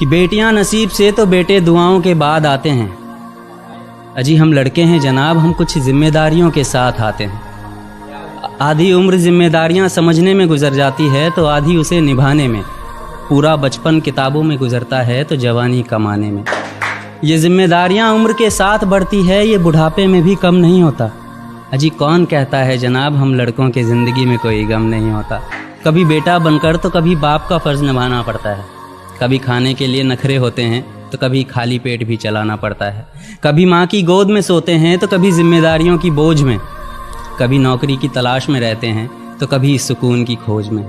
کہ बेटियां नसीब से तो बेटे दुआओं के बाद आते हैं। अजी हम लड़के हैं जनाब, हम कुछ जिम्मेदारियों के साथ आते हैं। आधी उम्र जिम्मेदारियां समझने में गुजर जाती है तो आधी उसे निभाने में। पूरा बचपन किताबों में गुजरता है तो जवानी कमाने में। ये जिम्मेदारियां उम्र के साथ बढ़ती है, ये बुढ़ापे में भी कम नहीं होता। अजी कौन कहता है जनाब हम लड़कों की ज़िंदगी में कोई गम नहीं होता। कभी बेटा बनकर तो कभी बाप का फ़र्ज़ निभाना पड़ता है। कभी खाने के लिए नखरे होते हैं तो कभी खाली पेट भी चलाना पड़ता है। कभी माँ की गोद में सोते हैं तो कभी जिम्मेदारियों की बोझ में। कभी नौकरी की तलाश में रहते हैं तो कभी सुकून की खोज में।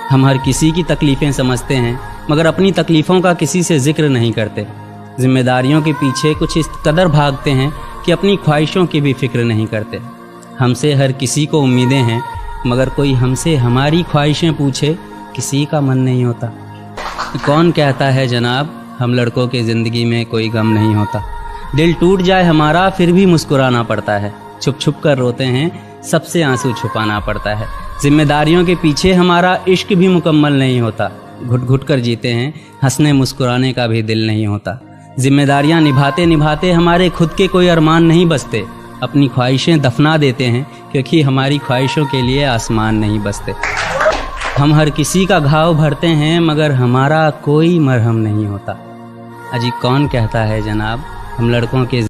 हम हर किसी की तकलीफ़ें समझते हैं मगर अपनी तकलीफ़ों का किसी से ज़िक्र नहीं करते। जिम्मेदारियों के पीछे कुछ इस कदर भागते हैं कि अपनी ख्वाहिशों की भी फ़िक्र नहीं करते। हमसे हर किसी को उम्मीदें हैं मगर कोई हमसे हमारी ख्वाहिशें पूछे किसी का मन नहीं होता। कौन कहता है जनाब हम लड़कों की ज़िंदगी में कोई गम नहीं होता। दिल टूट जाए हमारा फिर भी मुस्कुराना पड़ता है। छुप छुप कर रोते हैं सबसे आंसू छुपाना पड़ता है। जिम्मेदारियों के पीछे हमारा इश्क भी मुकम्मल नहीं होता। घुट घुट कर जीते हैं, हंसने मुस्कुराने का भी दिल नहीं होता। जिम्मेदारियां निभाते निभाते हमारे खुद के कोई अरमान नहीं बसते। अपनी ख्वाहिशें दफना देते हैं क्योंकि हमारी ख्वाहिशों के लिए आसमान नहीं बसते। हम हर किसी का घाव भरते हैं मगर हमारा कोई मरहम नहीं होता। अजी कौन कहता है जनाब हम लड़कों के